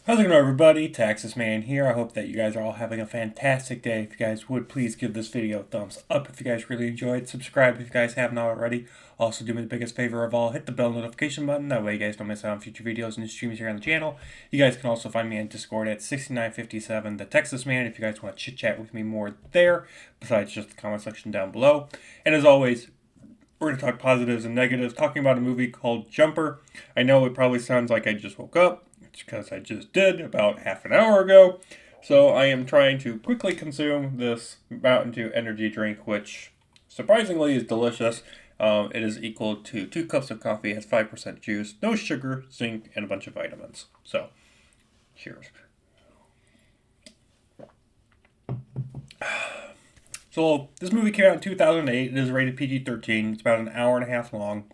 How's it going, everybody? Texas Man here. I hope that you guys are all having a fantastic day. If you guys would, please give this video a thumbs up if you guys really enjoyed. Subscribe if you guys haven't already. Also, do me the biggest favor of all, hit the bell notification button. That way you guys don't miss out on future videos and streams here on the channel. You guys can also find me on Discord at 6957 The Texas Man if you guys want to chit-chat with me more there, besides just the comment section down below. And as always, we're going to talk positives and negatives, talking about a movie called Jumper. I know it probably sounds like I just woke up. It's because I just did about half an hour ago. So I am trying to quickly consume this Mountain Dew energy drink, which surprisingly is delicious. It is equal to 2 cups of coffee, has 5% juice, no sugar, zinc, and a bunch of vitamins. So, cheers. So, this movie came out in 2008. It is rated PG-13. It's about an hour and a half long.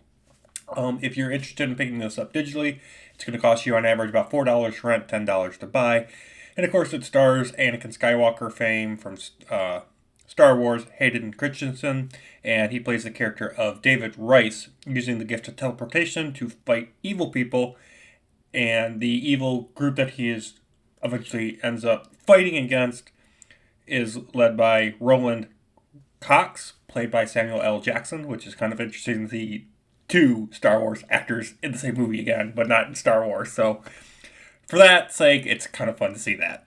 If you're interested in picking this up digitally, it's going to cost you on average about $4 to rent, $10 to buy. And of course, it stars Anakin Skywalker fame from Star Wars, Hayden Christensen, and he plays the character of David Rice, using the gift of teleportation to fight evil people. And the evil group that he is eventually ends up fighting against is led by Roland Cox, played by Samuel L. Jackson, which is kind of interesting to see two Star Wars actors in the same movie again, but not in Star Wars. So for that sake, it's kind of fun to see that.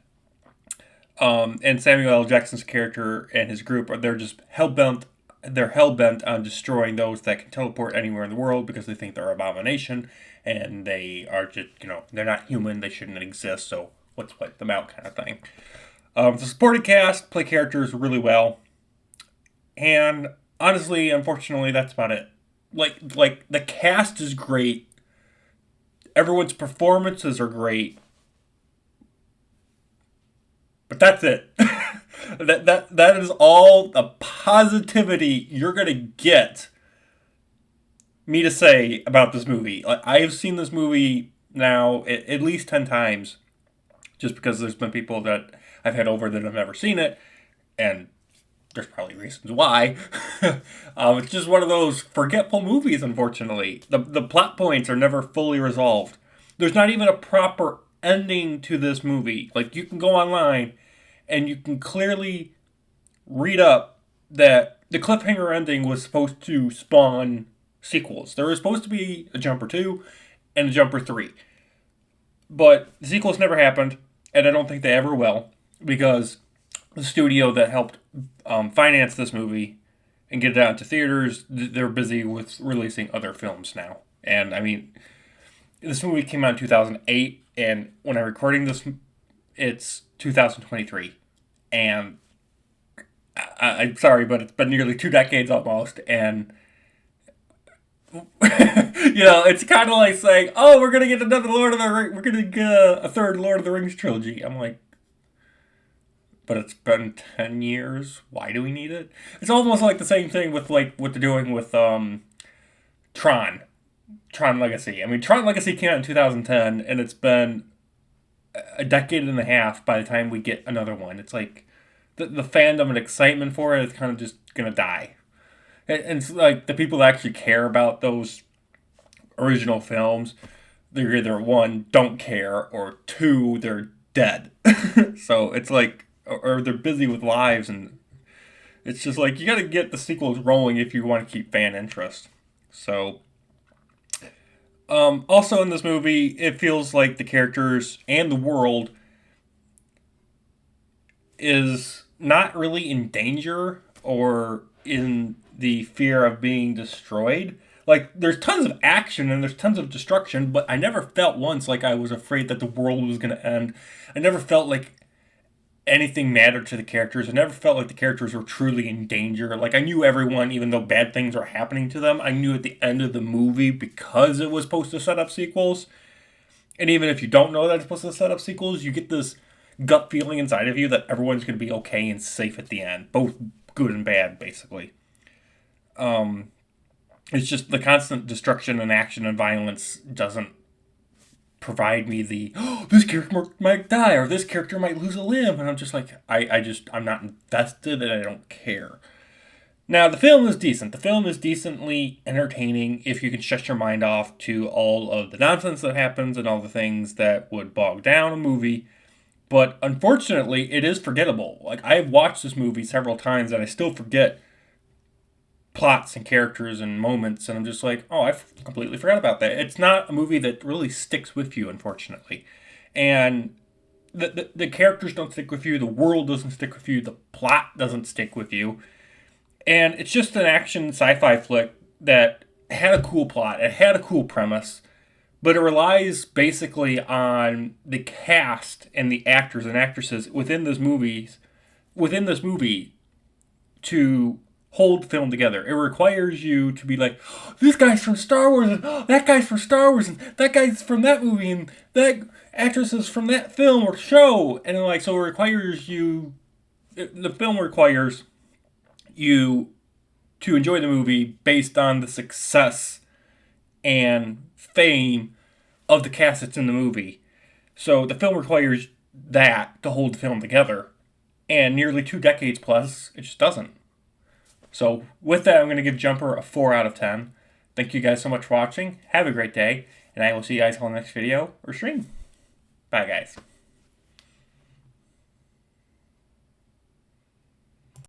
And Samuel L. Jackson's character and his group they're just hell-bent. They're hell-bent on destroying those that can teleport anywhere in the world because they think they're an abomination, and they are just, they're not human, they shouldn't exist, so let's wipe them out kind of thing. The supporting cast play characters really well, and honestly, unfortunately, that's about it. Like the cast is great. Everyone's performances are great. But that's it. that is all the positivity you're gonna get me to say about this movie. Like, I have seen this movie now at least 10 times, just because there's been people that I've had over that have never seen it, and there's probably reasons why. It's just one of those forgetful movies, unfortunately. The plot points are never fully resolved. There's not even a proper ending to this movie. Like, you can go online and you can clearly read up that the cliffhanger ending was supposed to spawn sequels. There was supposed to be a Jumper 2 and a Jumper 3. But the sequels never happened, and I don't think they ever will, because the studio that helped finance this movie and get it out to theaters, they're busy with releasing other films now. And I mean, this movie came out in 2008, and when I'm recording this, it's 2023. And I'm sorry, but it's been nearly 2 decades almost, and it's kind of like saying, "Oh, we're gonna get another Lord of the Rings. We're gonna get a third Lord of the Rings trilogy." I'm like, but it's been 10 years. Why do we need it? It's almost like the same thing with like what they're doing with Tron Legacy. I mean, Tron Legacy came out in 2010, and it's been a decade and a half by the time we get another one. It's like the fandom and excitement for it is kind of just gonna die. And it's like the people that actually care about those original films, they're either one, don't care, or two, they're dead. So it's like, or they're busy with lives, and it's just like, you gotta get the sequels rolling if you want to keep fan interest. So, also in this movie, it feels like the characters and the world is not really in danger or in the fear of being destroyed. Like, there's tons of action and there's tons of destruction, but I never felt once like I was afraid that the world was going to end. I never felt like anything mattered to the characters. I never felt like the characters were truly in danger. Like, I knew everyone, even though bad things were happening to them, I knew at the end of the movie, because it was supposed to set up sequels. And even if you don't know that it's supposed to set up sequels, you get this gut feeling inside of you that everyone's going to be okay and safe at the end. Both good and bad, basically. It's just the constant destruction and action and violence doesn't provide me the, oh, this character might die or this character might lose a limb, and I'm just like, I'm not invested and I don't care. Now, the film is decent. The film is decently entertaining if you can shut your mind off to all of the nonsense that happens and all the things that would bog down a movie. But unfortunately, it is forgettable. Like, I've watched this movie several times and I still forget plots and characters and moments, and I'm just like, oh, I completely forgot about that. It's not a movie that really sticks with you, unfortunately. And the characters don't stick with you, the world doesn't stick with you, the plot doesn't stick with you. And it's just an action sci fi flick that had a cool plot, it had a cool premise, but it relies basically on the cast and the actors and actresses within this movie to hold film together. It requires you to be like, oh, this guy's from Star Wars, and oh, that guy's from Star Wars, and that guy's from that movie, and that actress is from that film or show, and like so it requires you. The film requires you to enjoy the movie based on the success and fame of the cast that's in the movie. So the film requires that to hold the film together, and nearly 2 decades plus, it just doesn't. So with that, I'm going to give Jumper a 4 out of 10. Thank you guys so much for watching. Have a great day, and I will see you guys on the next video or stream. Bye, guys.